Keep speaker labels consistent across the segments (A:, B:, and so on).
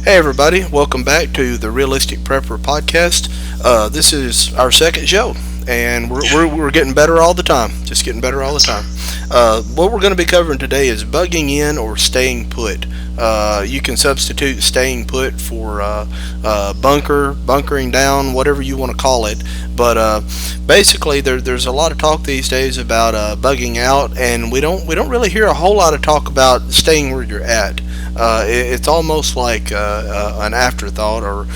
A: Hey everybody, welcome back to the Realistic Prepper podcast. This is our second show, and we're getting better all the time. Just getting better all the time. What we're going to be covering today is bugging in or staying put. You can substitute staying put for bunkering down, whatever you want to call it. But basically, there's a lot of talk these days about bugging out, and we don't really hear a whole lot of talk about staying where you're at. It's almost like an afterthought, or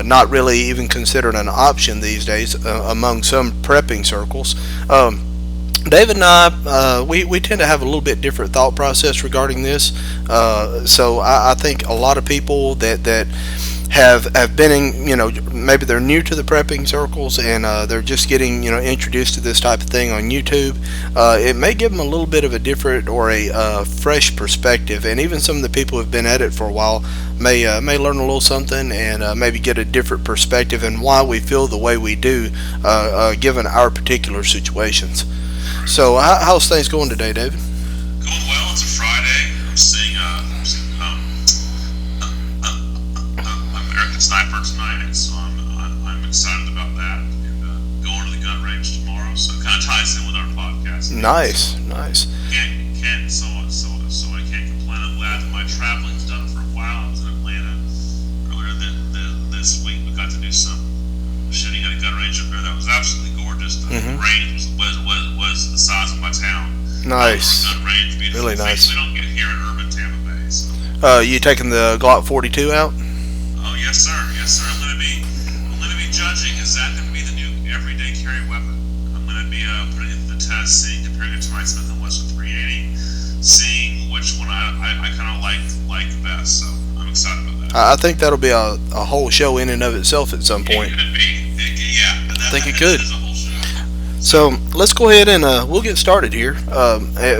A: not really even considered an option these days among some prepping circles. David and we tend to have a little bit different thought process regarding this. So I think a lot of people that have been in, maybe they're new to the prepping circles, and they're just getting, introduced to this type of thing on YouTube. It may give them a little bit of a different or a fresh perspective, and even some of the people who have been at it for a while may learn a little something, and maybe get a different perspective and why we feel the way we do, given our particular situations. So how's things going today, David?
B: Going well. It's a Friday. I'm seeing American Sniper tonight, so I'm excited about that. And going to the gun range tomorrow, so it kind of ties in with our podcast.
A: Nice.
B: So I can't complain. I'm glad that my traveling's done for a while. I was in Atlanta earlier this week. We got to do some shooting at a gun range up there that was absolutely gorgeous. The range was the size of my town.
A: Nice.
B: Gun range,
A: really nice.
B: We don't get here in urban Tampa Bay. So.
A: You taking the Glock 42 out?
B: Oh yes, sir. I'm going to be judging. Is that going to be the new everyday carry weapon? I'm going to be putting it to the test, comparing it to my Smith & Wesson 380, seeing which one I kind of like the best. So I'm excited about that.
A: I think that'll be a whole show in and of itself at some point.
B: It could be.
A: I think it could.
B: Is a whole show.
A: So let's go ahead and we'll get started here.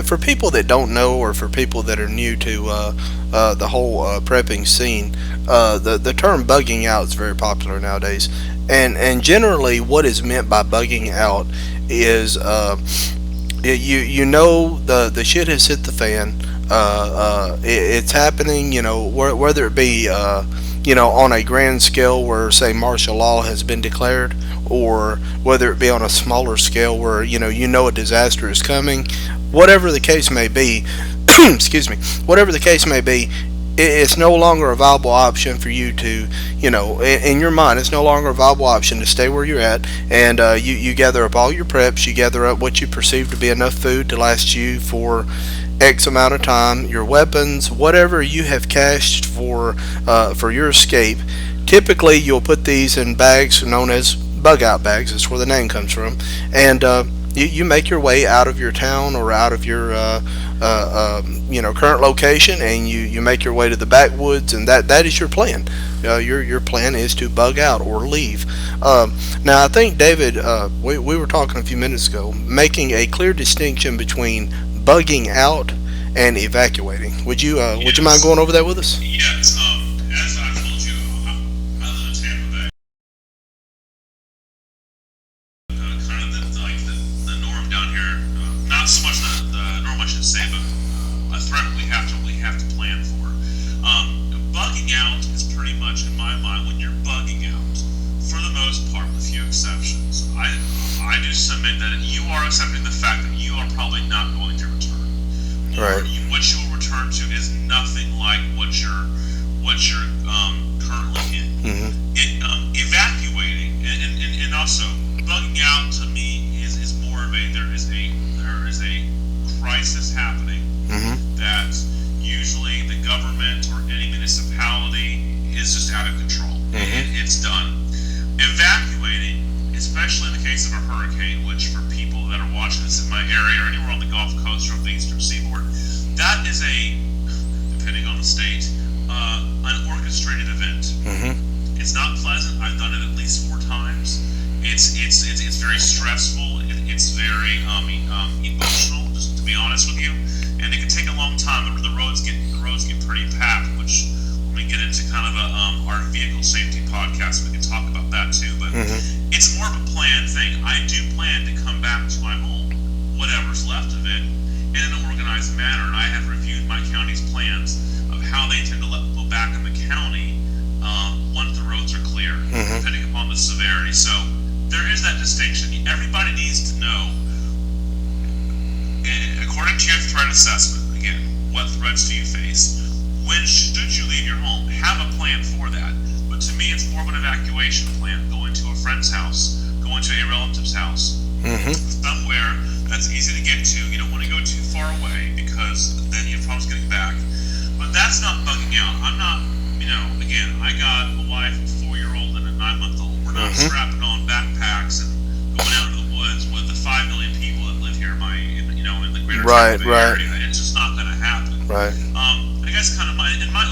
A: For people that don't know, or for people that are new to the whole prepping scene, the term bugging out is very popular nowadays. And generally what is meant by bugging out is the shit has hit the fan. It's happening, whether it be on a grand scale where, say, martial law has been declared, or whether it be on a smaller scale where a disaster is coming. Whatever the case may be, excuse me, whatever the case may be, it's no longer a viable option for you to, in your mind, it's no longer a viable option to stay where you're at, and you gather up all your preps, you gather up what you perceive to be enough food to last you for X amount of time, your weapons, whatever you have cached for your escape. Typically, you'll put these in bags known as bug out bags. That's where the name comes from. And you make your way out of your town or out of your current location, and you make your way to the backwoods, and that is your plan. Your plan is to bug out or leave. Now, I think, David, we were talking a few minutes ago, making a clear distinction between bugging out and evacuating. Would you mind going over that with us?
B: Yes. As I told you, I live in Tampa Bay. Kind of the norm down here. Not so much the norm, I should say, but a threat we have to plan for. Bugging out is pretty much, in my mind, when you're bugging out, for the most part, with a few exceptions. I do submit that you are accepting the fact that you are probably not going to return.
A: Right.
B: What you will return to is nothing like what you're currently in. Evacuating and also bugging out, to me, is more of there is a crisis happening that usually the government or any municipality is just out of control. It's done. Evacuating, especially in the case of a hurricane, which for people that are watching this in my area or anywhere on the Gulf Coast or the Eastern Seaboard, that is depending on the state, an orchestrated event. It's not pleasant. I've done it at least 4 times. It's very stressful. It's very emotional, just to be honest with you, and it can take a long time. The roads get pretty packed, which when we get into kind of our vehicle safety podcast, we can talk about that too. But it's more of a planned thing. I do plan to come back to my home, whatever's left of it, in an organized manner, and I have reviewed my county's plans of how they intend to let people back in the county the severity. So there is that distinction. Everybody needs to know, according to your threat assessment, again, what threats do you face? When should you leave your home? Have a plan for that. But to me, it's more of an evacuation plan. Going to a friend's house, going to a relative's house, somewhere that's easy to get to. You don't want to go too far away because then you have problems getting back. But that's not bugging out. I'm not, again, I got a wife, a 4-year-old, and a 9-month-old. We're not strapping on backpacks and going out into the woods with the 5 million people that live here in the greater Tampa Bay area. It's just not going to happen.
A: Right.
B: I guess kind of my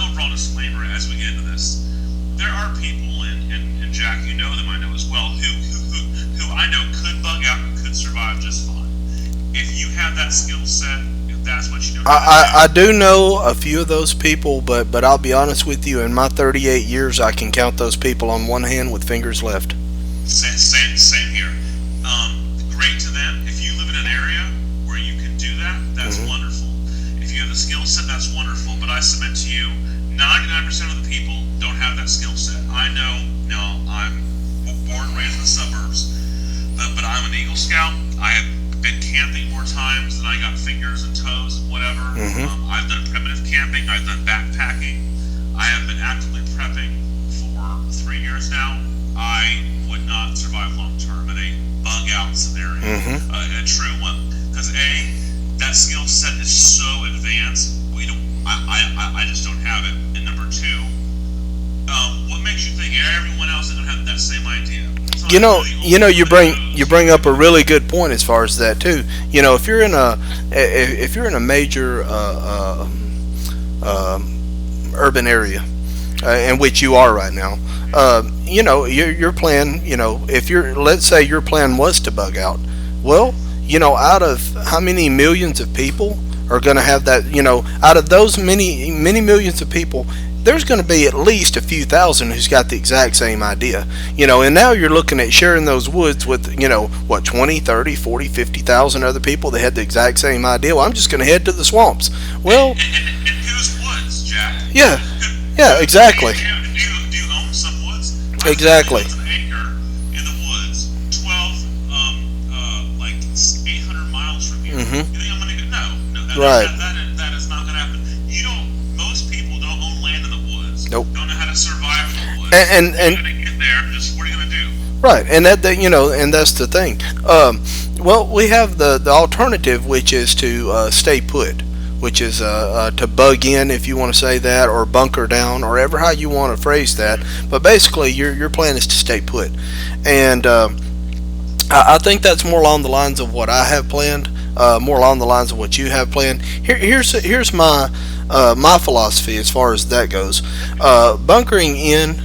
B: overall disclaimer as we get into this, there are people, and Jack, you know them, I know as well, who I know could bug out and could survive just fine. If you have that skill set, if that's what you know.
A: I do know a few of those people, but I'll be honest with you, in my 38 years, I can count those people on one hand with fingers left.
B: Same here. Great to them. If you live in an area where you can do that, that's wonderful. If you have the skill set, that's wonderful. But I submit to you, 99% of the people don't have that skill set. I know, I'm born and raised in the suburbs, but I'm an Eagle Scout. I have been camping more times than I got fingers and toes, whatever. I've done primitive camping. I've done backpacking. I have been actively prepping for 3 years now. I would not survive long term in a bug out scenario, a true one, because that skill set is so advanced. I just don't have it. And number two, what makes you think everyone else is going to have that same idea?
A: You bring up a really good point as far as that too. If you're in a major urban area, in which you are right now, your plan. Let's say your plan was to bug out. Well, out of how many millions of people are going to have that? Out of those many millions of people, there's going to be at least a few thousand who's got the exact same idea. And now you're looking at sharing those woods with, 20, 30, 40, 50,000 other people that had the exact same idea. Well, I'm just going to head to the swamps. Well,
B: and whose woods, Jack?
A: Yeah, exactly.
B: Do you own some woods?
A: Exactly.
B: An acre in the woods, 800 miles from here. You think I'm going to go? No, that is not going to happen. Most people don't own land in the woods.
A: Nope.
B: Don't know how to survive in the woods.
A: And
B: you're going to get there, just what are you going to do?
A: Right, and and that's the thing. Well, we have the alternative, which is to stay put, which is to bug in, if you want to say that, or bunker down, or ever how you want to phrase that. But basically, your plan is to stay put, and I think that's more along the lines of what I have planned, more along the lines of what you have planned. Here's my philosophy as far as that goes. Bunkering in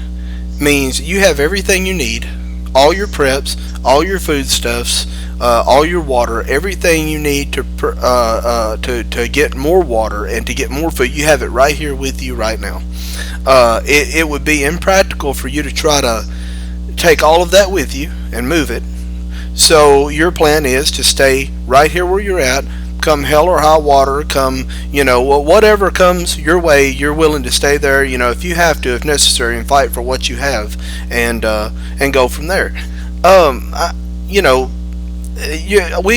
A: means you have everything you need, all your preps, all your foodstuffs, all your water, everything you need to get more water and to get more food. You have it right here with you right now. It would be impractical for you to try to take all of that with you and move it. So your plan is to stay right here where you're at. Come hell or high water, come, whatever comes your way, you're willing to stay there, if you have to, if necessary, and fight for what you have, and go from there.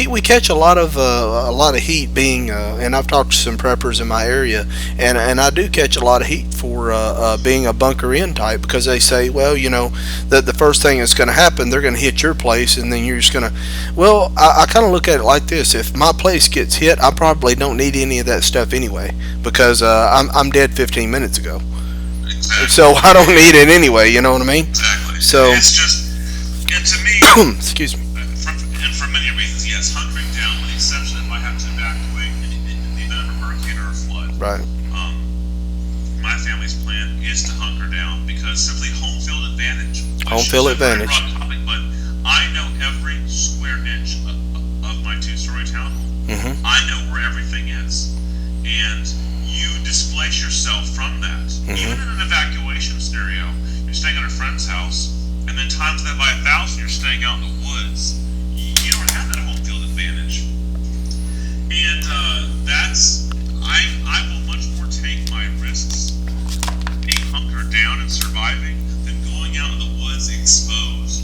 A: We catch a lot of heat being, and I've talked to some preppers in my area, and I do catch a lot of heat for being a bunker in type, because they say, well, that the first thing that's going to happen, they're going to hit your place, and then you're just going to. Well, I kind of look at it like this: if my place gets hit, I probably don't need any of that stuff anyway, because I'm dead 15 minutes ago.
B: Exactly.
A: So I don't need it anyway. You know what I mean?
B: Exactly.
A: So
B: it's just, and to me,
A: excuse me.
B: For many reasons, yes, hunkering down with the exception that might have to evacuate in the event of a hurricane or a flood.
A: Right.
B: My family's plan is to hunker down because simply home field advantage.
A: Home field advantage.
B: Topic, but I know every square inch of my 2-story townhome. I know where everything is, and you displace yourself from that. Even in an evacuation scenario, you're staying at a friend's house, and then times that by 1,000, you're staying out in the woods. You don't have that home field advantage, and I will much more take my risks being hunkered down and surviving than going out in the woods exposed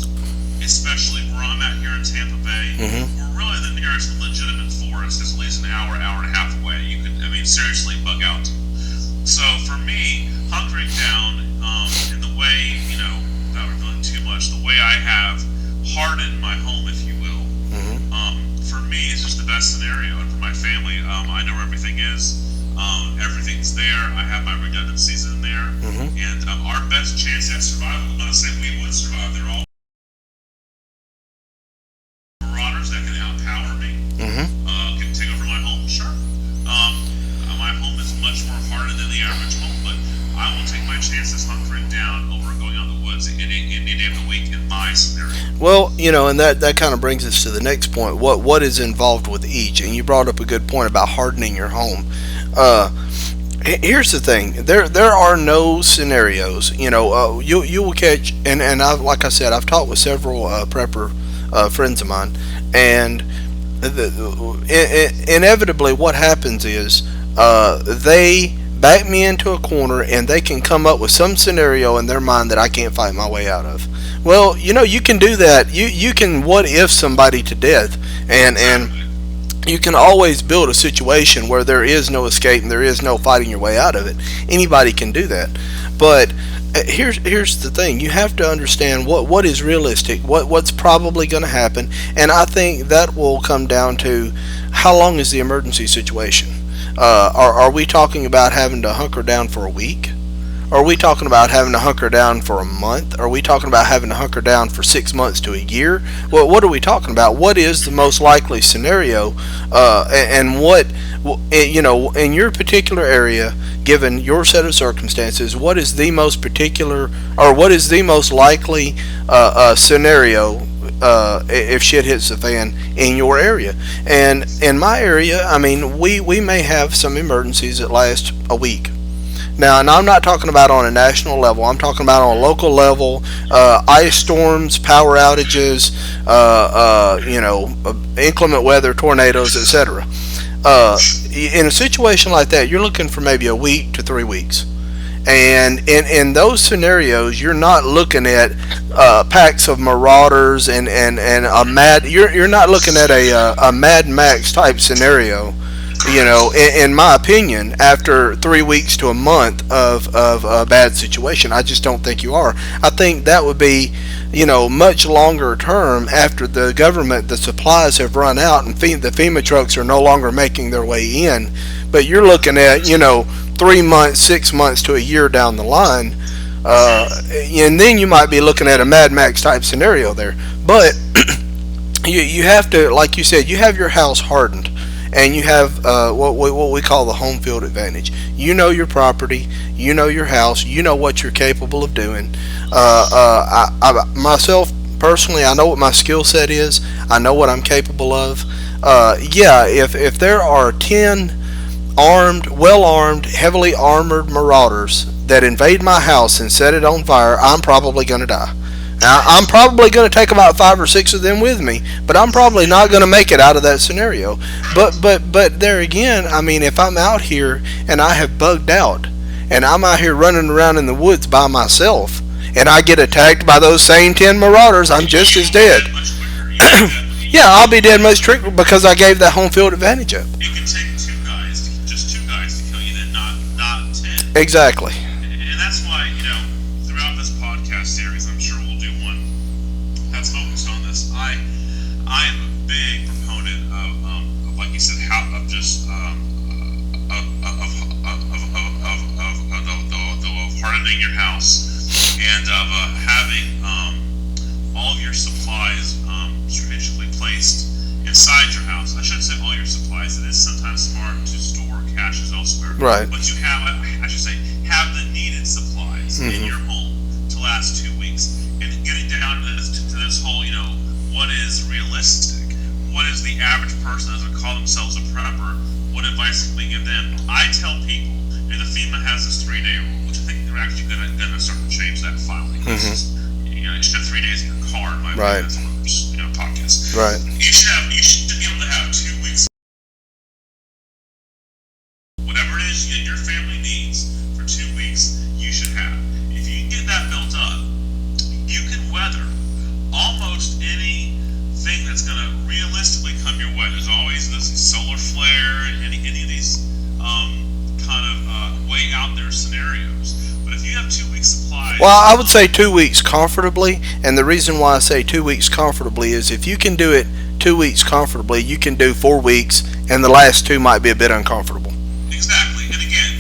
B: especially where I'm at here in Tampa Bay,
A: Mm-hmm.
B: we're really the nearest legitimate forest is at least an hour, hour and a half away. You could, I mean, seriously, bug out. So for me, hunkering down in the way, without revealing too much, the way I have hardened my home, if you will,
A: Mm-hmm.
B: for me, it's just the best scenario. And for my family, I know where everything is. Everything's there. I have my redundancies in there.
A: Mm-hmm.
B: And our best chance at survival, I'm not saying we would survive, they're all marauders that can outpower me,
A: Mm-hmm.
B: can take over my home, sure. My home is much more hardened than the average home, but I will take my chances hunkering down over going out in the woods any day of the week in my scenario.
A: Well, and that kind of brings us to the next point. What is involved with each? And you brought up a good point about hardening your home. Uh, Here's the thing: there are no scenarios. You will catch, and like I said, I've talked with several prepper friends of mine, and inevitably, what happens is they back me into a corner, and they can come up with some scenario in their mind that I can't fight my way out of. Well, you can do that. You can what if somebody to death, and
B: Exactly.
A: you can always build a situation where there is no escape and there is no fighting your way out of it. Anybody can do that. But here's the thing: you have to understand what is realistic, what's probably going to happen, and I think that will come down to how long is the emergency situation. Are we talking about having to hunker down for a week? Are we talking about having to hunker down for a month? Are we talking about having to hunker down for 6 months to a year? Well, what are we talking about? What is the most likely scenario? And what, in your particular area, given your set of circumstances, what is the most particular, or what is the most likely scenario if shit hits the fan in your area? And in my area, I mean, we may have some emergencies that last a week. Now, and I'm not talking about on a national level. I'm talking about on a local level. Ice storms, power outages, inclement weather, tornadoes, etc. In a situation like that, you're looking for maybe a week to 3 weeks. And in those scenarios, you're not looking at packs of marauders and a mad. You're not looking at a Mad Max type scenario. In my opinion, after 3 weeks to a month of a bad situation, I just don't think you are. I think that would be, much longer term after the supplies have run out and the FEMA trucks are no longer making their way in. But you're looking at, 3 months, 6 months to a year down the line. And then you might be looking at a Mad Max type scenario there. But you have to, like you said, you have your house hardened and you have what we call the home field advantage. You know your property, you know your house, you know what you're capable of doing. Myself personally, I know what my skill set is. I know what I'm capable of. Yeah, if there are 10 armed, well armed, heavily armored marauders that invade my house and set it on fire, I'm probably going to die. Now, I'm probably going to take about 5 or 6 of them with me, but I'm probably not going to make it out of that scenario. But there again, I mean, if I'm out here and I have bugged out, and I'm out here running around in the woods by myself, and I get attacked by those same 10 marauders, I'm just as dead.
B: Much quicker. You can
A: Yeah, I'll be dead much quicker because I gave that home field advantage up.
B: it can take just two guys to kill you, then not 10.
A: Exactly.
B: And that's why, throughout this podcast series, I'm sure we'll do one that's focused on this. I am a big proponent of like you said, how of just of hardening your house and of having all of your supplies strategically placed inside your house. I shouldn't say all your supplies. It is sometimes smart to store caches elsewhere.
A: Right.
B: But you have, I should say, have the needed supplies in your home to last 2 weeks. And getting down to this whole, what is realistic? What is the average person that doesn't call themselves a prepper? What advice can we give them? I tell people, and the FEMA has this 3-day rule, which I think they're actually going to start to change that finally. You should have 3 days in your car. In my
A: Right.
B: opinion, that's another podcast.
A: Right.
B: You should be able to have 2 weeks, whatever it is that your family needs for 2 weeks. You should have. If you can get that built up, you can weather almost realistically come your way. There's always this solar flare and any of these kind of way out there scenarios. But if you have 2 weeks supplies,
A: Well, I would say 2 weeks comfortably, and the reason why I say 2 weeks comfortably is if you can do it 2 weeks comfortably, you can do 4 weeks, and the last two might be a bit uncomfortable.
B: exactly. And again,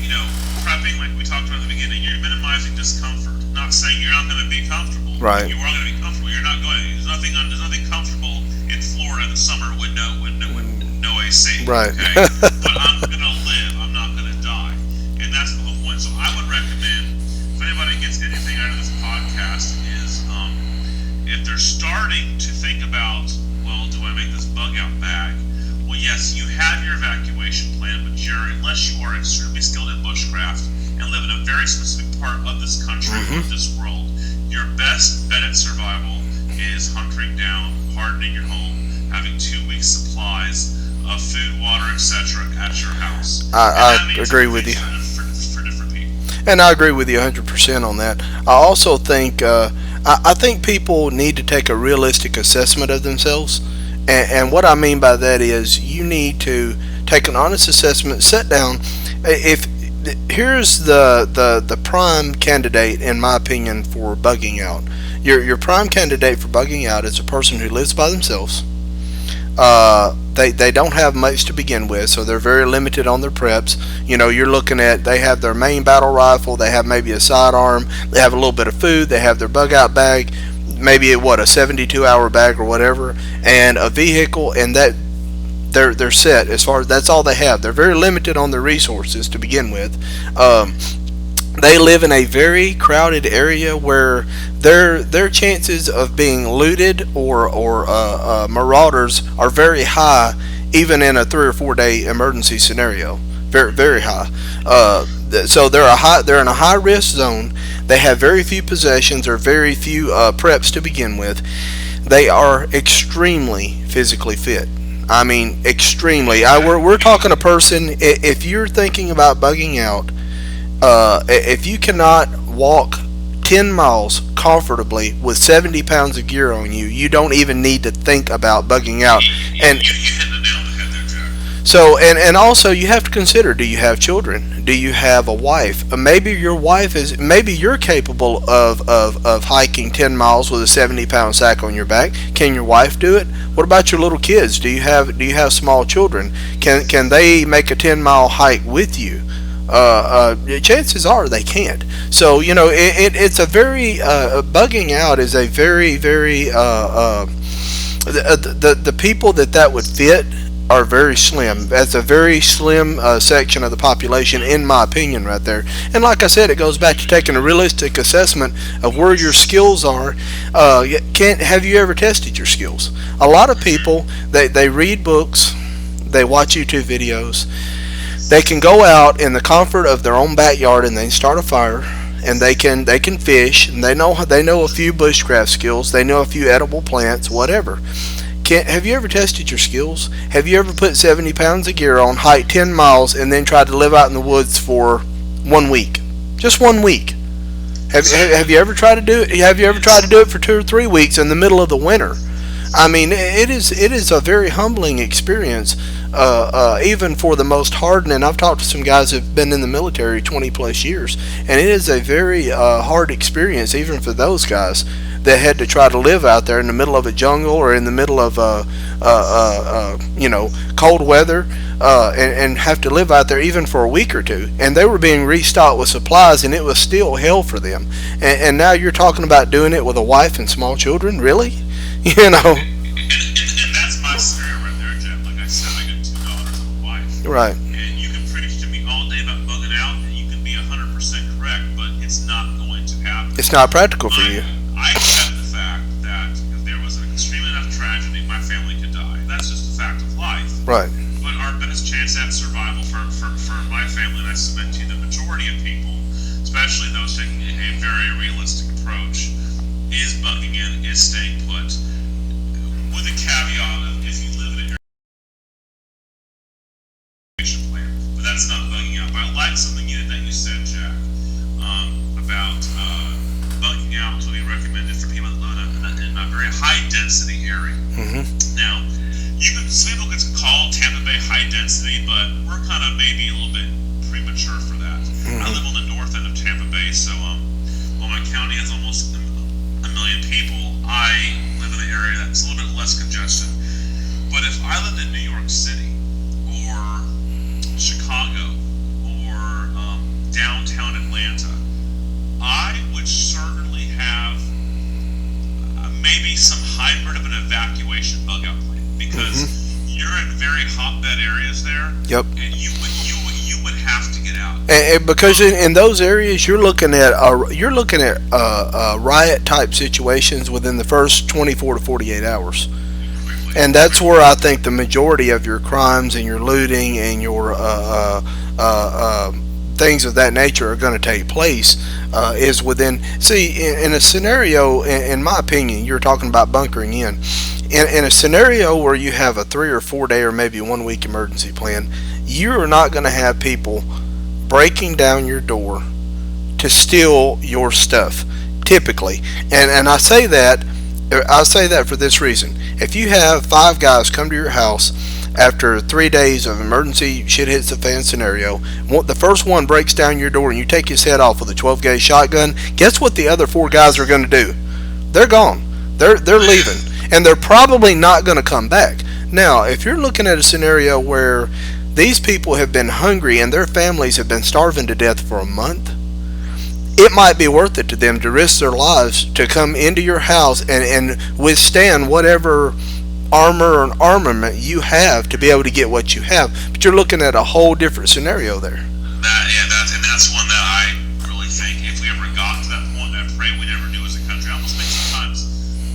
B: prepping like we talked about in the beginning, you're minimizing discomfort. Not saying you're not going to be comfortable.
A: Right.
B: You are going to be comfortable. You're not going. There's nothing comfortable in Florida in the summer with no AC.
A: Right.
B: Okay. But I'm going to live. I'm not going to die. And that's the whole point. So I would recommend, if anybody gets anything out of this podcast, is if they're starting to think about, well, do I make this bug out bag? Well, yes, you have your evacuation plan, but unless you are extremely skilled in bushcraft and live in a very specific part of this country or this world, your best bet at survival is hunkering down, hardening your home, having 2 weeks supplies of food, water, etc. at your house.
A: I agree with you.
B: For different people.
A: And I agree with you 100% on that. I also think I think people need to take a realistic assessment of themselves. And what I mean by that is you need to take an honest assessment, sit down. If here's the prime candidate, in my opinion, for bugging out. Your prime candidate for bugging out is a person who lives by themselves. They don't have much to begin with, so they're very limited on their preps. You're looking at, they have their main battle rifle, they have maybe a sidearm, they have a little bit of food, they have their bug out bag, maybe a 72-hour bag or whatever, and a vehicle, and that they're set as far as that's all they have. They're very limited on their resources to begin with. They live in a very crowded area where their chances of being looted or marauders are very high, even in a 3 or 4 day emergency scenario. Very, very high. So they're in a high risk zone. They have very few possessions or very few preps to begin with. They are extremely physically fit. I mean, extremely. We're talking a person. If you're thinking about bugging out, if you cannot walk 10 miles comfortably with 70 pounds of gear on you, you don't even need to think about bugging out. And
B: You hit the nail on the head there, Jack.
A: so, and also you have to consider: do you have children? Do you have a wife? Maybe your wife is. Maybe you're capable of hiking 10 miles with a 70-pound sack on your back. Can your wife do it? What about your little kids? Do you have small children? Can they make a 10-mile hike with you? Chances are they can't. So it's a very bugging out is a very very the people that would fit are very slim. That's a very slim section of the population, in my opinion, right there. And like I said, it goes back to taking a realistic assessment of where your skills are. Have you ever tested your skills? A lot of people they read books, they watch YouTube videos. They can go out in the comfort of their own backyard and they start a fire, and they can fish, and they know a few bushcraft skills. They know a few edible plants, whatever. Have you ever tested your skills? Have you ever put 70 pounds of gear on, hiked 10 miles, and then tried to live out in the woods for 1 week? Just 1 week. Have you ever tried to do it? Have you ever tried to do it for 2 or 3 weeks in the middle of the winter? I mean, it is a very humbling experience, even for the most hardened. And I've talked to some guys who've been in the military 20 plus years, and it is a very hard experience, even for those guys that had to try to live out there in the middle of a jungle or in the middle of cold weather, and have to live out there even for a week or two. And they were being restocked with supplies, and it was still hell for them. And now you're talking about doing it with a wife and small children, really?
B: And that's my scenario right there, Jeff. Like I said, I got 2 daughters and a wife.
A: Right.
B: And you can preach to me all day about bugging out, and you can be 100% correct, but it's not going to happen.
A: It's not practical for you.
B: I accept the fact that if there was an extreme enough tragedy, my family could die. That's just a fact of life.
A: Right.
B: But our best chance at survival for my family, and I submit to you, the majority of people, especially those taking a very realistic approach, is bugging in, is staying put, with a caveat of if you live in an area plan. But that's not bugging out. But I like something that you said, Jack, about bugging out will be recommended for people in a very high density area.
A: Mm-hmm.
B: Now, some people get called Tampa Bay high density, but we're kind of maybe a little bit premature for that. I live on the north end of Tampa Bay, so while my county has almost a million people, I live in an area that's a little bit less congested. But if I lived in New York City or Chicago or downtown Atlanta, I would certainly have maybe some hybrid of an evacuation bug out plan, because you're in very hotbed areas there.
A: Yep.
B: And you would have to get out.
A: And because in those areas you're looking at riot type situations within the first 24 to 48 hours. And that's where I think the majority of your crimes and your looting and your things of that nature are going to take place, is within. See, in a scenario, in my opinion, you're talking about bunkering in. In a scenario where you have a 3 or 4 day or maybe 1 week emergency plan, you are not going to have people breaking down your door to steal your stuff, typically. And I say that for this reason. If you have 5 guys come to your house after 3 days of emergency shit hits the fan scenario, the first one breaks down your door and you take his head off with a 12 gauge shotgun, guess what the other 4 guys are going to do? They're gone. They're leaving. And they're probably not going to come back. Now, if you're looking at a scenario where these people have been hungry and their families have been starving to death for a month, it might be worth it to them to risk their lives to come into your house and withstand whatever armor and armament you have to be able to get what you have. But you're looking at a whole different scenario there.
B: That's one that I really think if we ever got to that point, I pray we never do as a country. I almost think sometimes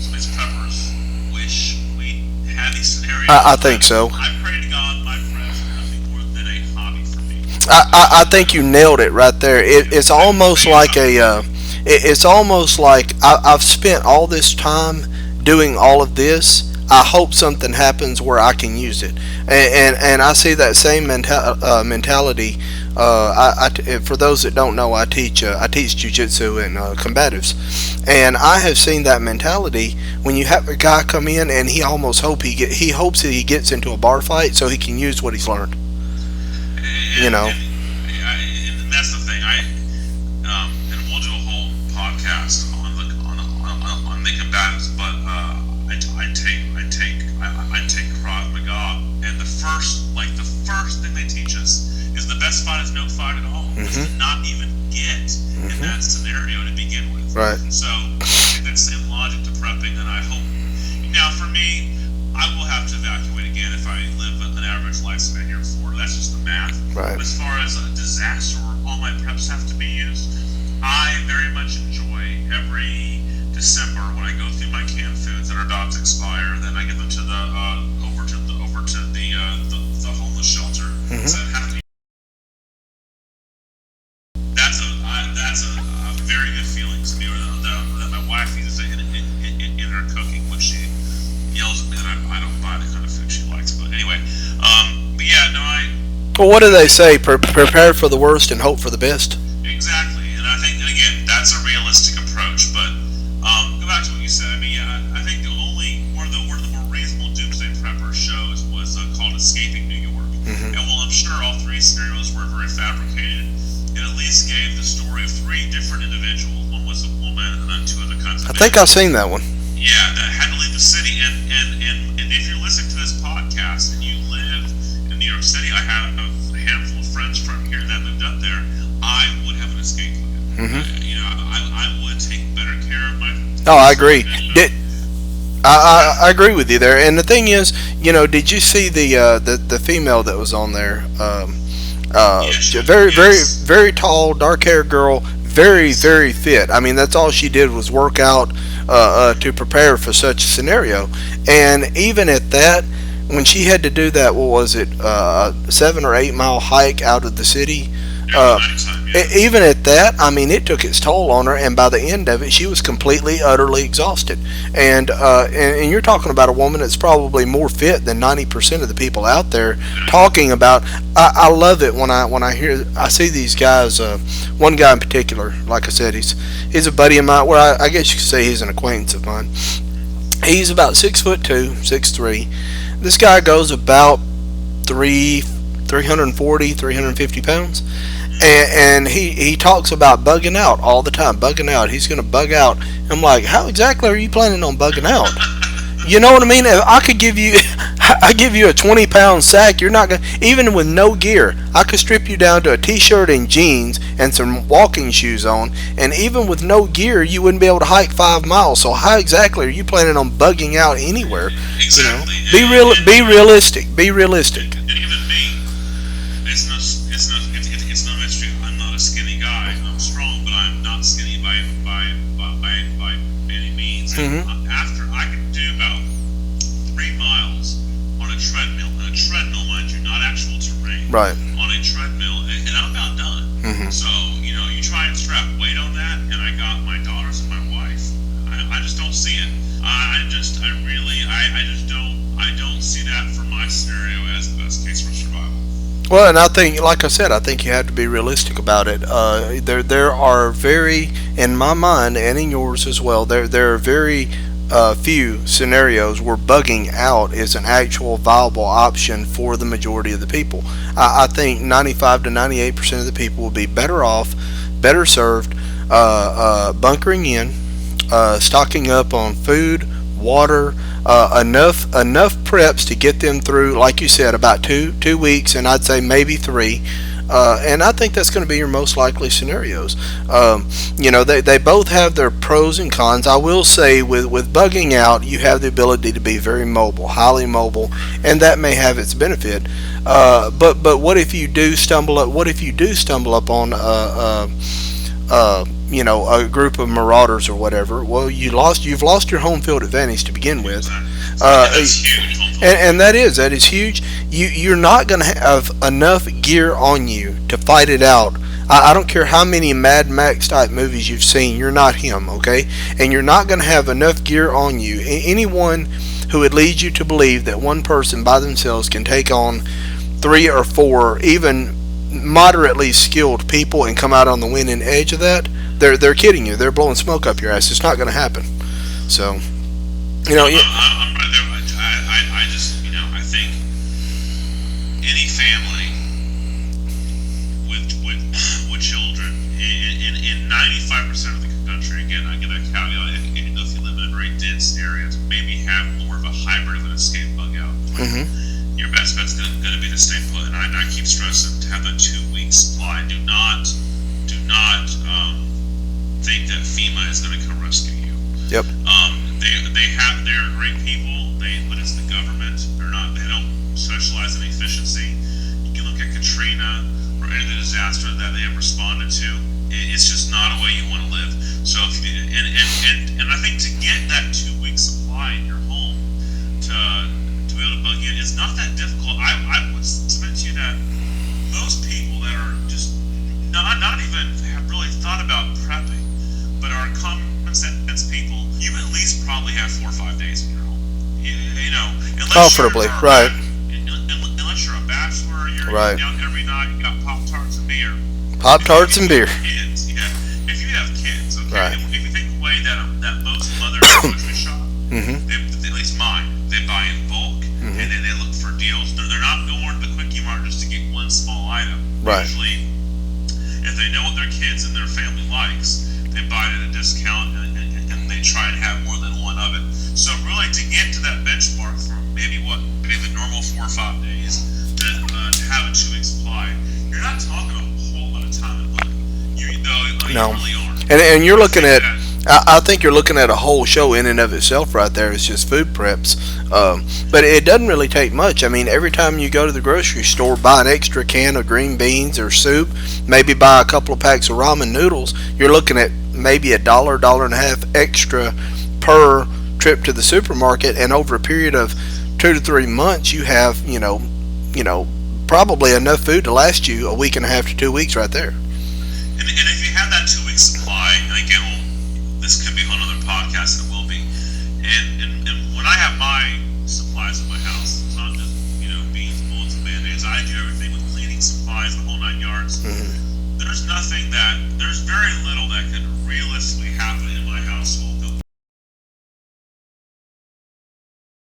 B: some of these preppers wish we had these scenarios.
A: I think so.
B: I pray to God my prayers are nothing more than a hobby for me.
A: I think you nailed it right there. It's almost like I've spent all this time doing all of this. I hope something happens where I can use it, and I see that same mentality. For those that don't know, I teach jiu-jitsu and combatives, and I have seen that mentality when you have a guy come in and he almost hopes that he gets into a bar fight so he can use what he's learned.
B: And that's the thing. And we'll do a whole podcast on the combatives, but I take Krav Maga, and the first thing they teach us is the best fight is no fight at all. Is to not even get in that scenario to begin with.
A: Right.
B: So I take that same logic to prepping, and I hope. Now, for me, I will have to evacuate again if I live an average lifespan here in Florida. That's just the math.
A: Right.
B: But as far as a disaster where all my preps have to be used, I very much enjoy every December when I go through my canned foods that are about to expire. Then I give them to the homeless shelter. So that's a very good feeling to me. That my wife uses it in her cooking when she yells at me that I don't buy the kind of food she likes. But anyway, but yeah, no,
A: Well, what do they say? Prepare for the worst and hope for the best.
B: Exactly, and I think, and again, that's a realistic approach. But go back to what you said. I mean, I think one of the more reasonable doomsday prepper shows was called Escaping New York. And while I'm sure all 3 scenarios were very fabricated, it at least gave the story of 3 different individuals. One was a woman, and then 2 other kinds of.
A: I think I've seen that one.
B: Yeah, that had to leave the city. And if you're listening to this podcast and you live in New York City, I have a handful of friends from here that moved up there. I would have an escape plan. I would take better care of my.
A: Oh, I agree. I agree with you there. And the thing is, did you see the female that was on there? Very tall, dark haired girl, very fit. I mean, that's all she did was work out to prepare for such a scenario. And even at that, when she had to do that, what was it, 7 or 8 mile hike out of the city? Even at that, I mean, it took its toll on her, and by the end of it, she was completely, utterly exhausted. And you're talking about a woman that's probably more fit than 90% of the people out there talking about. I love it when I see these guys. One guy in particular, like I said, he's a buddy of mine. I guess you could say he's an acquaintance of mine. He's about 6'2", 6'3". This guy goes about three 340, 350 pounds, and he talks about bugging out all the time. Bugging out. He's going to bug out. I'm like, how exactly are you planning on bugging out? You know what I mean? If I could give you, I give you a 20-pound sack. You're not gonna, even with no gear. I could strip you down to a t-shirt and jeans and some walking shoes on, and even with no gear, you wouldn't be able to hike 5 miles. So how exactly are you planning on bugging out anywhere? You know,
B: Exactly.
A: be realistic. Be realistic.
B: And even me, it's no mystery. I'm not a skinny guy. I'm strong, but I'm not skinny by any means. And
A: Hmm.
B: after I can do about 3 miles on a treadmill, mind you, not actual terrain,
A: Right.
B: on a treadmill, and I'm about done.
A: Hmm.
B: So you try and strap weight on that, and I got my daughters and my wife. I just don't see it. I don't see that for my scenario as the best case for survival.
A: Well, and I think, like I said, I think you have to be realistic about it. There are very, in my mind and in yours as well, there are very few scenarios where bugging out is an actual viable option for the majority of the people. I think 95 to 98% of the people will be better off, better served, bunkering in, stocking up on food, water, enough preps to get them through, like you said, about 2 weeks, and I'd say maybe 3. And I think that's going to be your most likely scenarios. They both have their pros and cons. I will say with bugging out, you have the ability to be very mobile, highly mobile, and that may have its benefit. But what if you do stumble up? What if you do stumble upon a group of marauders or whatever? Well, you've lost your home field advantage to begin with.
B: That's huge.
A: And that is huge. You're not going to have enough gear on you to fight it out. I don't care how many Mad Max type movies you've seen. You're not him, okay? And you're not going to have enough gear on you. Anyone who would lead you to believe that one person by themselves can take on 3 or 4, even moderately skilled people and come out on the winning edge of that, they're kidding you. They're blowing smoke up your ass. It's not going to happen. So,
B: I'm right there. I think any family with children in 95% of the country, again, I get a caveat. If you live in a very dense area, to maybe have more of a hybrid of an escape bug out.
A: hmm
B: Your best bet's going to be to stay put, and I keep stressing to have a 2 week supply. Do not think that FEMA is going to come rescue you.
A: Yep.
B: They're great people. But it's the government. They don't specialize in efficiency. You can look at Katrina or any of the disaster that they have responded to. It's just not a way you want to live. So and I think to get that 2 week supply in your home to be able to bug in is not that difficult. I would submit to you that most people that are just not even have really thought about prepping, but are common sense people, you at least probably have 4 or 5 days in your home.
A: Comfortably, right.
B: Unless you're a bachelor, you're
A: Right.
B: eating out every night, you got Pop-Tarts and beer.
A: Pop-Tarts and beer.
B: Kids, yeah. If you have kids, okay,
A: Right.
B: if you take away that most mothers grocery shop,
A: Hmm.
B: at least mine, they buy in bulk,
A: Mhm.
B: and then they look for deals. They're not going to the quickie mart just to get one small item.
A: Right.
B: Usually, if they know what their kids and their family likes, they buy it at a discount, and they try and have more than one of it. So really, to get to that benchmark from maybe the normal 4 or 5 days to have a 2 week supply, you're not talking a whole lot of time and money.
A: No.
B: You really aren't.
A: And you're looking at,
B: that-
A: I think you're looking at a whole show in and of itself right there. It's just food preps. But it doesn't really take much. I mean, every time you go to the grocery store, buy an extra can of green beans or soup, maybe buy a couple of packs of ramen noodles, you're looking at maybe $1.50 extra per trip to the supermarket. And over a period of 2 to 3 months, you have, probably enough food to last you a week and a half to 2 weeks right there.
B: And if you have that 2 week supply, and again, this could be on another podcast, and it will be. And when I have my supplies at my house, it's not just beans, bullets, and band-aids. I do everything with cleaning supplies, the whole 9 yards.
A: Hmm.
B: There's very little that could realistically happen in my household.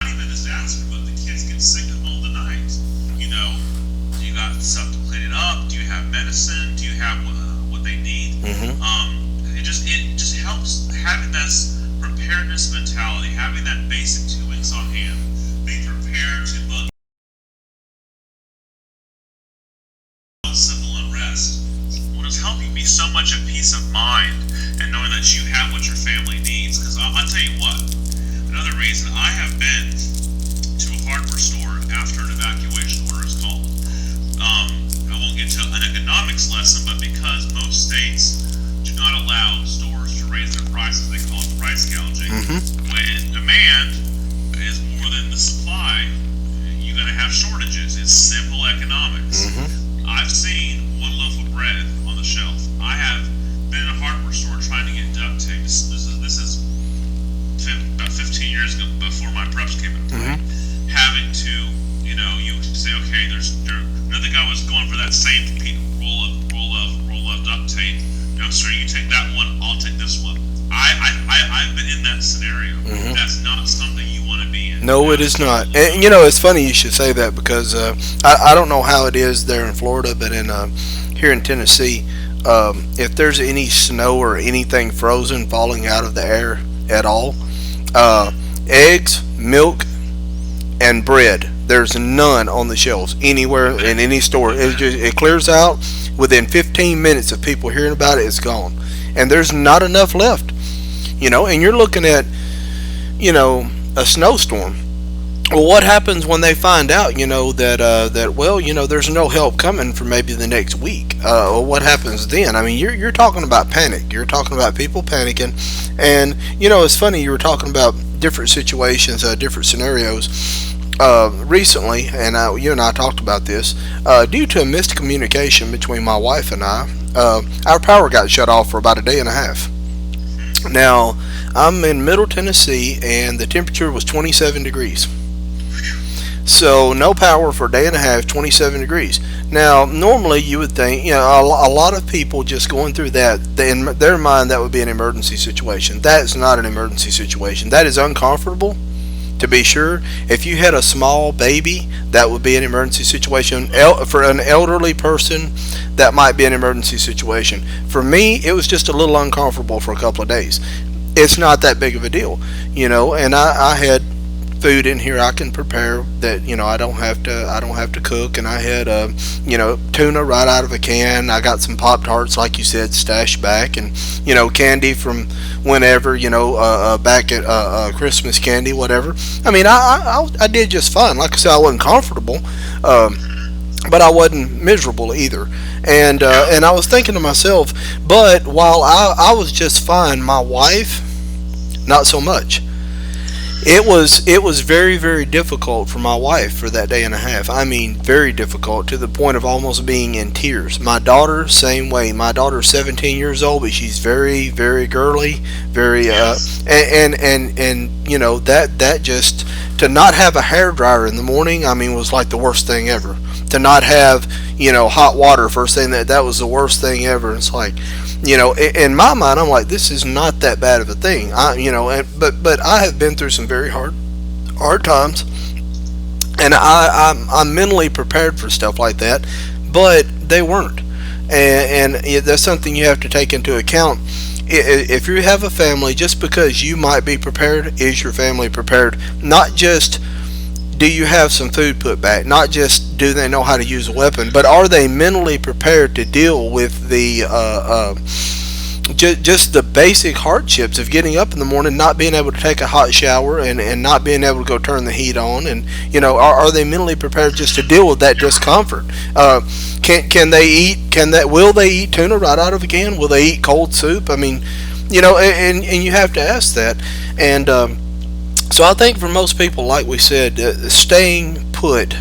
B: Not even a disaster, but the kids get having this preparedness mentality, having that basic 2 weeks on hand, being prepared to bug civil unrest, what is helping me so much at peace of mind and knowing that you have what your family needs. Because I'll tell you what, another reason I have been to a hardware store after an evacuation order is called. I won't get to an economics lesson, but because most states do not allow stores to raise their prices, they call it price gouging. When demand is more than the supply, you're going to have shortages. It's simple economics. I've seen one loaf of bread on the shelf. I have been in a hardware store trying to get duct tape. This is about 15 years ago, before my preps came into play. Having to, you say, okay, another guy was going for that same roll of duct tape. No, sir, you take that one. I'll take this one. I've been in that scenario. That's not something you want to be in.
A: No, it is not. And it's funny you should say that, because I don't know how it is there in Florida, but here in Tennessee, if there's any snow or anything frozen falling out of the air at all, eggs, milk, and bread, there's none on the shelves anywhere in any store. It clears out within 15 minutes of people hearing about it. It's gone, and there's not enough left. And you're looking at a snowstorm. Well, what happens when they find out, that there's no help coming for maybe the next week? Well, what happens then? I mean, you're talking about panic. You're talking about people panicking, and it's funny, you were talking about different situations, different scenarios. Recently, and you and I talked about this, due to a miscommunication between my wife and I, our power got shut off for about a day and a half. Now, I'm in Middle Tennessee, and the temperature was 27 degrees. So, no power for a day and a half, 27 degrees. Now, normally you would think, a lot of people just going through that, in their mind, that would be an emergency situation. That's not an emergency situation. That is uncomfortable, to be sure. If you had a small baby, that would be an emergency situation. For an elderly person, that might be an emergency situation. For me, it was just a little uncomfortable for a couple of days. It's not that big of a deal, and I had food in here I can prepare that I don't have to cook, and I had tuna right out of a can. I got some Pop-Tarts, like you said, stashed back, and candy from whenever, back at Christmas candy, whatever. I mean, I did just fine. Like I said, I wasn't comfortable, but I wasn't miserable either. And I was thinking to myself, but while I was just fine, my wife, not so much. It was very, very difficult for my wife for that day and a half. I mean, very difficult, to the point of almost being in tears. My daughter, same way. My daughter's 17 years old, but she's very, very girly, very that just, to not have a hair dryer in the morning, I mean, was like the worst thing ever. To not have hot water first thing, that was the worst thing ever. It's like, in my mind, I'm like, this is not that bad of a thing. But I have been through some very hard times, and I'm mentally prepared for stuff like that, but they weren't, and that's something you have to take into account. If you have a family, just because you might be prepared, is your family prepared? Not just do you have some food put back, not just do they know how to use a weapon, but are they mentally prepared to deal with the just the basic hardships of getting up in the morning, not being able to take a hot shower, and not being able to go turn the heat on, and are they mentally prepared just to deal with that discomfort? Can they eat? Will they eat tuna right out of a can? Will they eat cold soup? I mean, and you have to ask that. And so I think for most people, like we said, staying put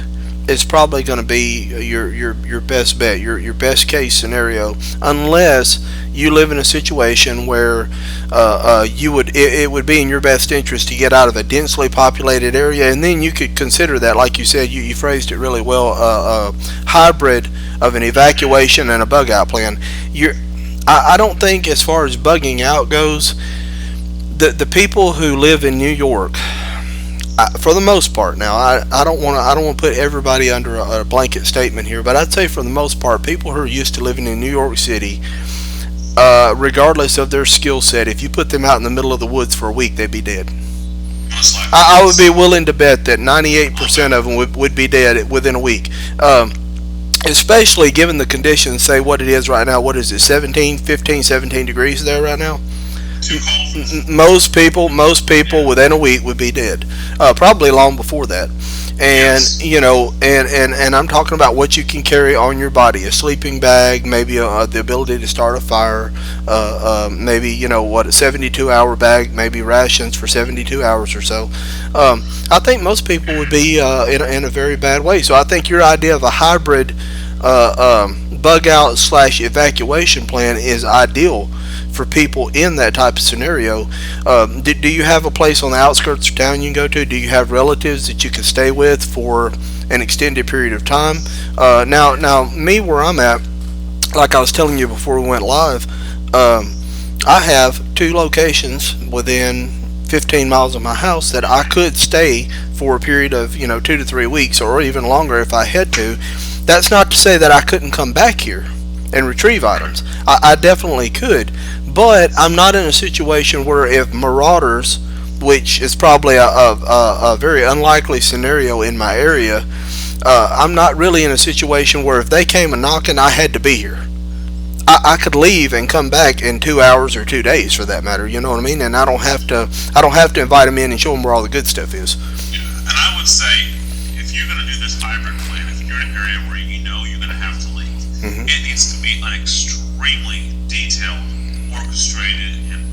A: is probably going to be your best bet, your best case scenario, unless you live in a situation where it would be in your best interest to get out of a densely populated area, and then you could consider that, like you said, you phrased it really well, hybrid of an evacuation and a bug out plan. I don't think, as far as bugging out goes, the people who live in New York, for the most part, now I don't want to put everybody under a blanket statement here, but I'd say for the most part, people who are used to living in New York City, regardless of their skill set, if you put them out in the middle of the woods for a week, they'd be dead.
B: Most likely,
A: I would
B: yes.
A: be willing to bet that 98% of them would be dead within a week. Especially given the conditions, say what it is right now. What is it, 17, 15, 17 degrees there right now?
B: Too cold for this.
A: Most people within a week would be dead, probably long before that. And
B: Yes.
A: and I'm talking about what you can carry on your body: a sleeping bag, maybe the ability to start a fire, maybe what, a 72-hour bag, maybe rations for 72 hours or so. I think most people would be in a very bad way. So I think your idea of a hybrid bug out slash evacuation plan is ideal for people in that type of scenario. Do you have a place on the outskirts of town you can go to? Do you have relatives that you can stay with for an extended period of time? Now, me where I'm at, like I was telling you before we went live, I have two locations within 15 miles of my house that I could stay for a period of 2 to 3 weeks or even longer if I had to. That's not to say that I couldn't come back here and retrieve items. I definitely could, but I'm not in a situation where if marauders, which is probably a very unlikely scenario in my area, I'm not really in a situation where if they came a knocking, I had to be here. I could leave and come back in 2 hours or 2 days, for that matter. You know what I mean? And I don't have to invite them in and show them where all the good stuff is.
B: Yeah. And I would say, if you're going to do this hybrid plan, if you're in an area where you know you're going to have to leave, it needs to be an extremely detailed, orchestrated, and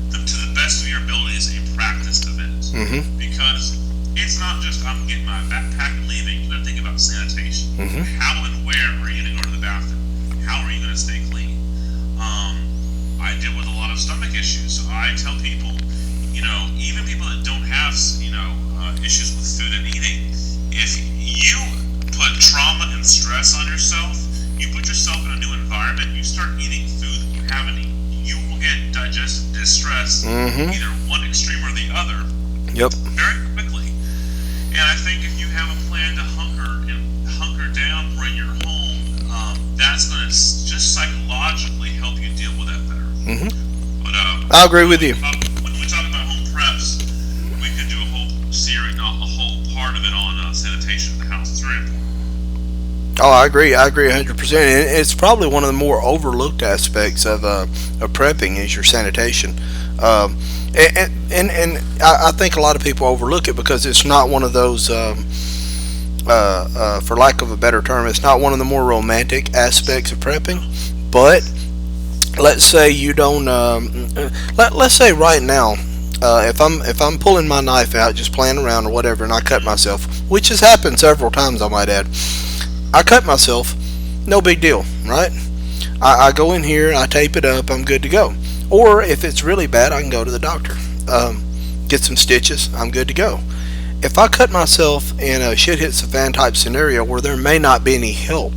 B: to the best of your abilities, a practiced event. Because it's not just I'm getting my backpack and leaving. You got to think about sanitation. How and where are you going to go to the bathroom? How are you going to stay clean? I deal with a lot of stomach issues, so I tell people, even people that don't have, issues with food and eating, if you put trauma and stress on yourself, you put yourself in a new environment, you start eating food that you haven't eaten, you will get digestive distress, either one extreme or the other,
A: Yep.
B: very quickly. And I think if you have a plan to hunker down when you're home, that's going to just psychologically help you deal with that better. But
A: I agree with you.
B: when we talk about home preps, we could do a whole series, a whole part of it on sanitation in the house. It's very important.
A: Oh, I agree. I agree 100%. And it's probably one of the more overlooked aspects of prepping is your sanitation. And I think a lot of people overlook it because it's not one of those, for lack of a better term, it's not one of the more romantic aspects of prepping. But let's say you don't. Let's say right now, if I'm pulling my knife out, just playing around or whatever, and I cut myself, which has happened several times, I might add. I cut myself, no big deal, right? I go in here, I tape it up, I'm good to go. Or if it's really bad, I can go to the doctor, get some stitches, I'm good to go. If I cut myself in a shit hits the fan type scenario where there may not be any help,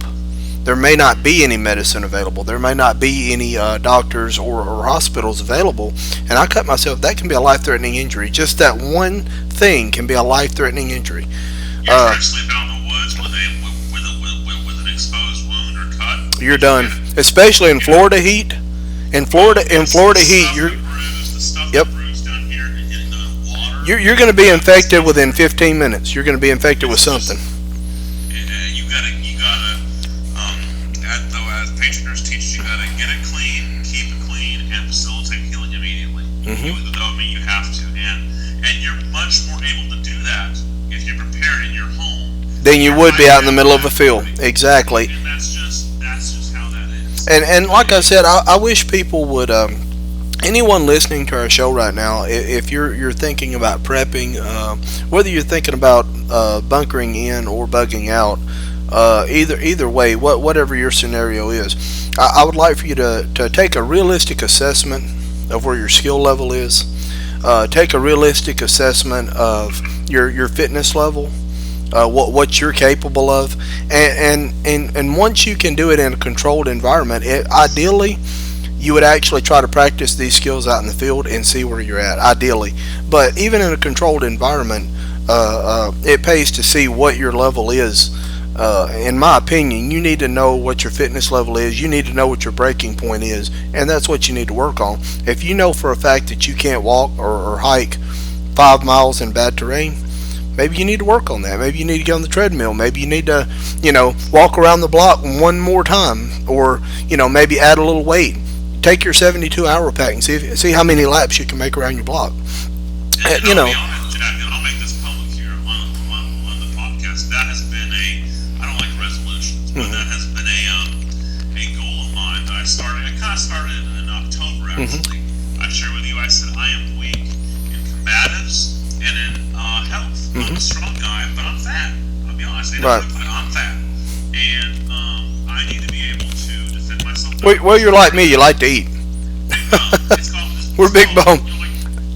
A: there may not be any medicine available, there may not be any doctors or hospitals available, and I cut myself, that can be a life-threatening injury. Just that one thing can be a life-threatening injury.
B: You're actually out in the woods with an exposed wound or cut.
A: You're done, especially in Florida heat. In Florida heat, you're yep.
B: Down here in the water.
A: You're going to be infected within 15 minutes. You're going to be infected with something.
B: You gotta, as patient nurse teaches, you gotta get it clean, keep it clean, and facilitate healing immediately. You have to, and you're much more able to do that if you're prepared in your home.
A: Then you would be out in the middle of a field. Exactly.
B: And that's just how that is.
A: And like I said, I wish people would. Anyone listening to our show right now, if you're thinking about prepping, whether you're thinking about bunkering in or bugging out, either way, whatever your scenario is, I would like for you to take a realistic assessment of where your skill level is. Take a realistic assessment of your fitness level, what you're capable of, and once you can do it in a controlled environment, ideally you would actually try to practice these skills out in the field and see where you're at, ideally. But even in a controlled environment, it pays to see what your level is In my opinion, you need to know what your fitness level is. You need to know what your breaking point is, and that's what you need to work on. If you know for a fact that you can't walk or hike 5 miles in bad terrain, maybe you need to work on that. Maybe you need to get on the treadmill. Maybe you need to, walk around the block one more time, or maybe add a little weight. Take your 72-hour pack and see how many laps you can make around your block.
B: And I'll be honest, Jack, and I'll make this public here on the podcast. That has been I don't like resolutions, but that has been a goal of mine that I started. It kind of started in October, actually. I shared with you, I said, I am weak in combatives and in health. I'm a strong guy, but I'm fat. I'll be honest.
A: Right.
B: I'm fat. And I need to be able to defend myself.
A: Well, you're like me. You like to eat. We're big bone.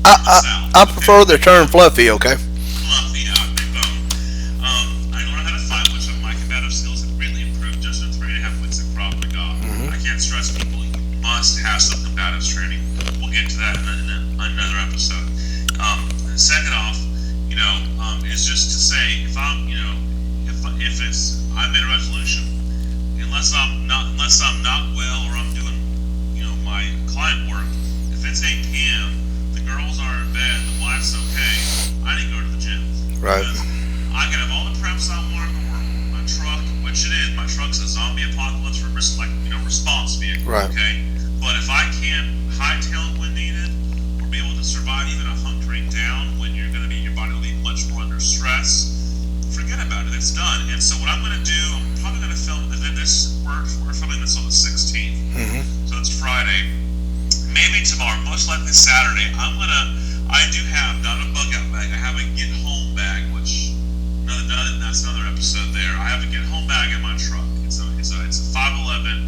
A: I prefer the term fluffy, okay?
B: Fluffy, big bone. I learned how to fight, which my combative skills have greatly improved just in 3.5 weeks of Krav Maga. I can't stress people, you must have some combatives training. We'll get to that in another episode. Second off, is just to say, if I'm, if it's, I made a resolution, unless I'm not well or I'm doing, my client work, if it's 8 p.m., the girls are in bed, the wife's okay, I need to go to the gym.
A: Right.
B: Because I can have all the preps I want in the world. My truck, which it is, my truck's a zombie apocalypse response vehicle.
A: Right.
B: Okay. But if I can't hightail it when needed, or be able to survive even a hunkering down when your body will be much more under stress, forget about it. It's done. And so what I'm going to do, I'm probably going to film this. We're filming this on the 16th, so it's Friday. Maybe tomorrow, most likely Saturday. I do have not a bug out bag. I have a get home bag, which that's another episode there. I have a get home bag in my truck. It's a 511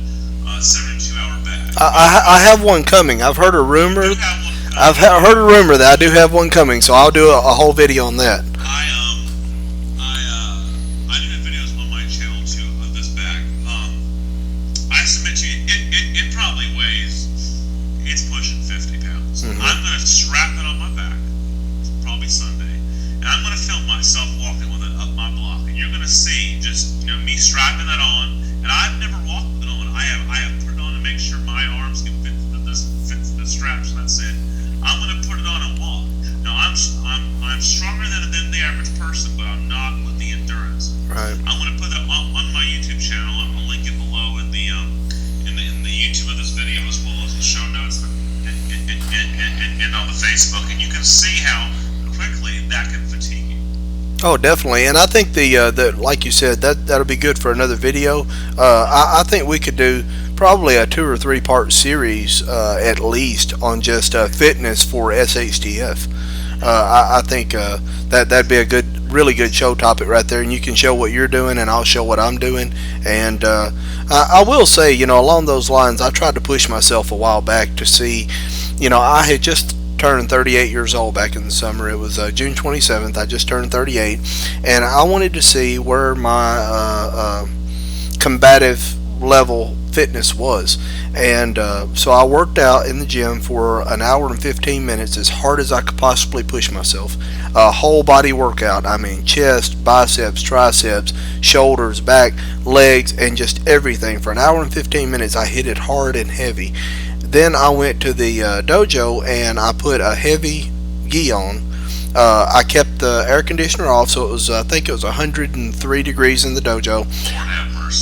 B: 72-hour bag.
A: I have one coming. I've heard a rumor. I've heard a rumor that I do have one coming, so I'll do a whole video on that.
B: I do have videos on my channel too of this bag. I submit to you, it probably weighs, it's pushing 50 pounds. I'm going to strap it on my back, probably Sunday, and I'm going to film myself walking with it up my block, and you're going to see just me strapping that on. And I've never walked with it on. I have put it on to make sure my arms can fit the straps, and that's it. I'm going to put it on and walk. Now I'm stronger than the average person, but I'm not with the endurance.
A: Right.
B: I'm going to put that on my YouTube channel. I'll link it below in the YouTube of this video, as well as the show notes and on the Facebook, and you can see how quickly that can fatigue you.
A: Oh, definitely, and I think the like you said, that'll be good for another video. I think we could do probably a 2 or 3 part series at least on just fitness for SHTF. I think that'd be a really good show topic right there, and you can show what you're doing, and I'll show what I'm doing. And I will say, along those lines, I tried to push myself a while back to see, I had just turned 38 years old back in the summer. It was June 27th. I just turned 38, and I wanted to see where my combative level fitness was. And so I worked out in the gym for an hour and 15 minutes as hard as I could possibly push myself. A whole body workout. I mean, chest, biceps, triceps, shoulders, back, legs, and just everything. For an hour and 15 minutes, I hit it hard and heavy. Then I went to the dojo and I put a heavy gi on. I kept the air conditioner off, so it was, I think it was 103 degrees in the dojo.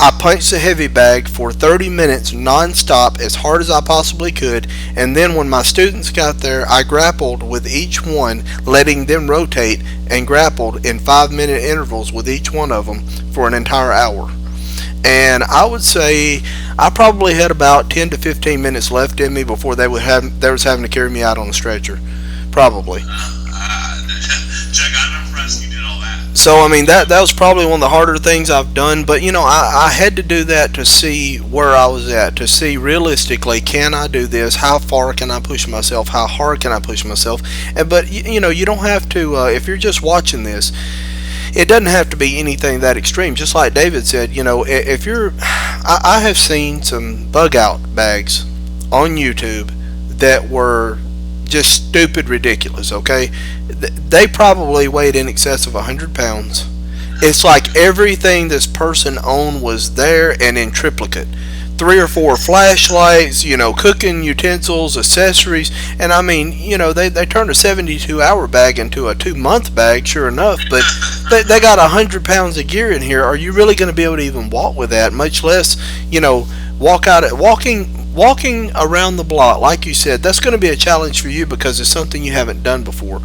A: I punched the heavy bag for 30 minutes non-stop as hard as I possibly could, and then when my students got there, I grappled with each one, letting them rotate, and grappled in 5-minute intervals with each one of them for an entire hour. And I would say I probably had about 10 to 15 minutes left in me before they was having to carry me out on a stretcher, probably.
B: Jack, I'm impressed you did all that.
A: So I mean that was probably one of the harder things I've done, but I had to do that to see where I was at, to see realistically, can I do this? How far can I push myself? How hard can I push myself? But you don't have to. If you're just watching this, it doesn't have to be anything that extreme. Just like David said, if you're, I have seen some bug out bags on YouTube that were just stupid ridiculous. Okay, they probably weighed in excess of 100 pounds, It's like everything this person owned was there and in triplicate. Three or four flashlights, cooking utensils, accessories, and I mean, they turned a 72-hour bag into a 2 month bag, sure enough. But they got 100 pounds of gear in here. Are you really going to be able to even walk with that? Much less, walking around the block, like you said, that's going to be a challenge for you because it's something you haven't done before.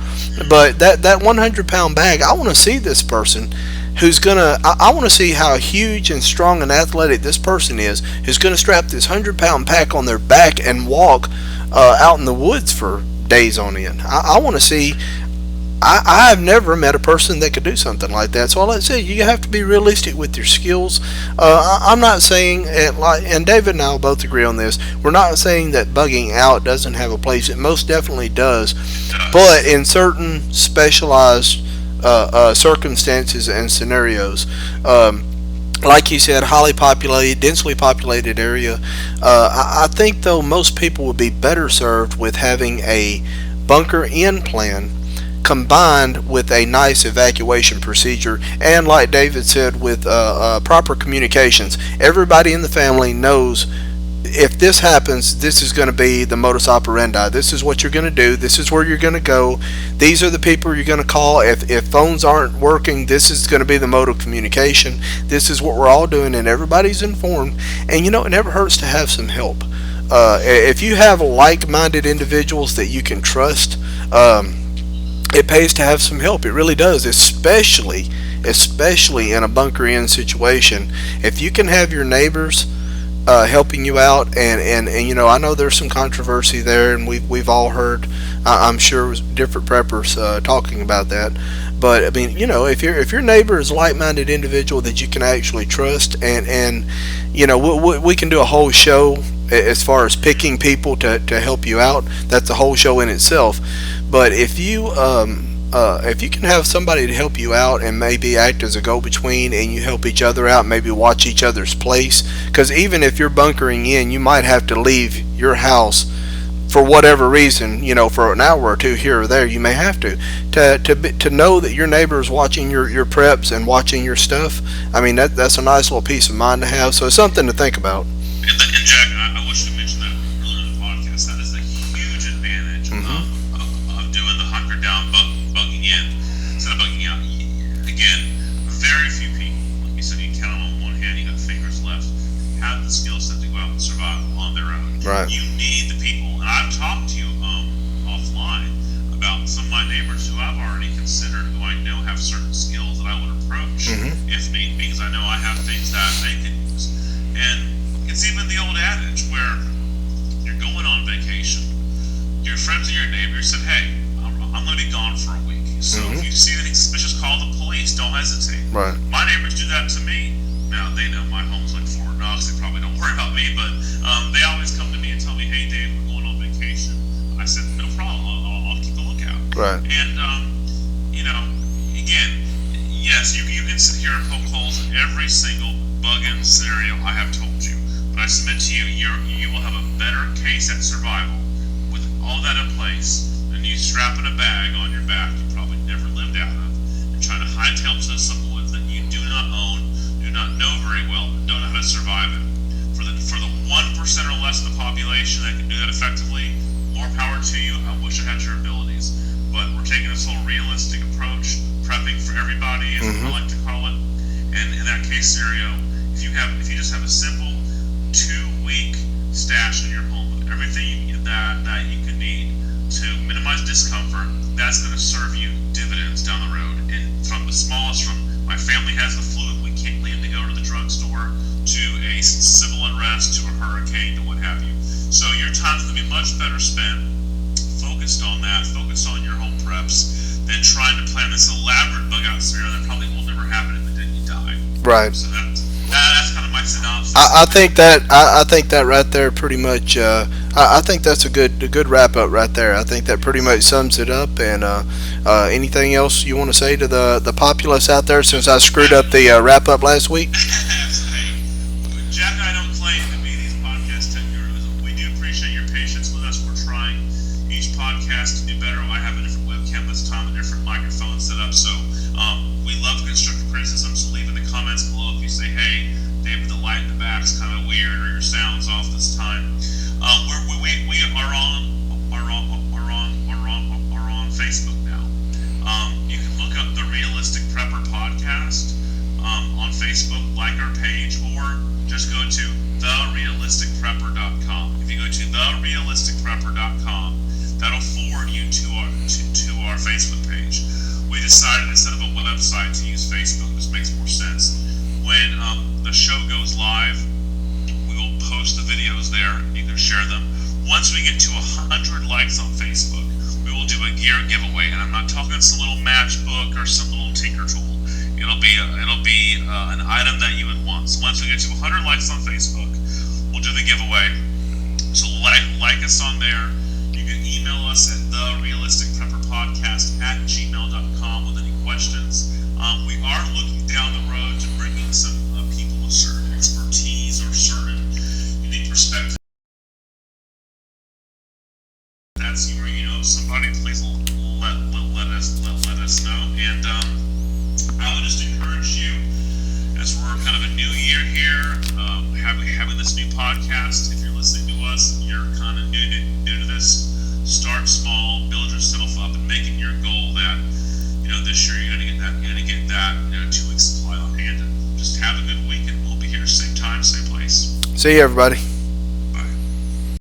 A: But that 100-pound bag, I want to see this person who's gonna. I want to see how huge and strong and athletic this person is, who's gonna strap this 100-pound pack on their back and walk out in the woods for days on end. I want to see. I've never met a person that could do something like that. So, like I said, you have to be realistic with your skills. I'm not saying, and David and I will both agree on this. We're not saying that bugging out doesn't have a place. It most definitely does, but in certain specialized circumstances and scenarios. Like you said, highly populated, densely populated area. I think, though, most people would be better served with having a bunker in plan combined with a nice evacuation procedure, and like David said, with proper communications. Everybody in the family knows if this happens, this is going to be the modus operandi. This is what you're going to do. This is where you're going to go. These are the people you're going to call. If phones aren't working, this is going to be the mode of communication. This is what we're all doing, and everybody's informed. And it never hurts to have some help. If you have like-minded individuals that you can trust, it pays to have some help. It really does, especially in a bunker in situation. If you can have your neighbors helping you out, and I know there's some controversy there, and we've all heard, I'm sure, different preppers talking about that. But I mean, if your neighbor is a like-minded individual that you can actually trust, and we can do a whole show as far as picking people to help you out. That's a whole show in itself. But if you can have somebody to help you out and maybe act as a go-between, and you help each other out, maybe watch each other's place, because even if you're bunkering in, you might have to leave your house for whatever reason, for an hour or two here or there. You may have to know that your neighbor is watching your preps and watching your stuff. I mean, that's a nice little peace of mind to have. So it's something to think about.
B: And Jack, I wish to mention that earlier in the podcast. That is a huge advantage of doing the hunker down, bugging in instead of bugging out. Again, very few people, like you said, you count them on one hand. You got fingers left. Have the skill set to go out and survive on their own.
A: Right.
B: You need the people, and I've talked to you offline about some of my neighbors who I've already considered, who I know have certain skills that I would approach if need be, because I know I have things that they can use. And it's even the old adage where you're going on vacation, your friends or your neighbors said, "Hey, I'm going to be gone for a week. So if you see anything suspicious, call the police. Don't hesitate."
A: Right.
B: My neighbors do that to me. Now, they know my home's like Fort Knox. They probably don't worry about me, but they always come to me and tell me, "Hey, Dave, we're going on vacation." I said, "No problem. I'll keep a lookout."
A: Right.
B: And, again, yes, you can sit here and poke holes in every single bug-in scenario I have told you. But I submit to you, you will have a better case at survival with all that in place than you strapping a bag on your back you probably never lived out of and trying to hightail to some woods that you do not own, do not know very well, and don't know how to survive it. For the 1% or less of the population that can do that effectively, more power to you. I wish I had your abilities. But we're taking this whole realistic approach, prepping for everybody, as I like to call it. And in that case scenario, if you just have a simple 2-week stash in your home of everything that you could need to minimize discomfort, that's going to serve you dividends down the road. And from the smallest, from my family has the flu and we can't leave to go to the drugstore, to a civil unrest, to a hurricane, to what have you. So your time's going to be much better spent focused on that, focused on your home preps, than trying to plan this elaborate bug out scenario that probably will never happen in the day you die.
A: Right.
B: So that's kind of my synopsis.
A: I think that right there pretty much. I think that's a good wrap up right there. I think that pretty much sums it up. And anything else you want to say to the populace out there, since I screwed up the wrap up last week?
B: Hey, Jack and I don't claim to be these podcast tech gurus. We do appreciate your patience with us. We're trying each podcast to do better. I have a different webcam this time a different microphone setup. So we love constructive criticism. So leave in the comments below if you say, hey, David, the light in the back's kind of weird, or your sound's off this time. We are on Facebook now. You can look up the Realistic Prepper podcast on Facebook, like our page, or just go to therealisticprepper.com. If you go to therealisticprepper.com, that'll forward you to our Facebook page. We decided instead of a website to use Facebook. This makes more sense. When the show goes live, we will post the videos there. You can share them. Once we get to 100 likes on Facebook, we will do a gear giveaway, and I'm not talking some little matchbook or some little tinker tool. It'll be an item that you would want. So once we get to 100 likes on Facebook, we'll do the giveaway. So like us on there. You can email us at therealisticprepperpodcast@gmail.com with any questions. We are looking down the road to bringing some people with certain expertise or certain unique perspectives. That's where you know somebody, please let us know. And I would just encourage you, as we're kind of a new year here, having this new podcast. If you're listening to us and you're kind of new to this, start small, build yourself up, and make it your goal that this year you're gonna get that 2 weeks supply on hand. And just have a good week, and we'll be here same time, same place.
A: See you, everybody.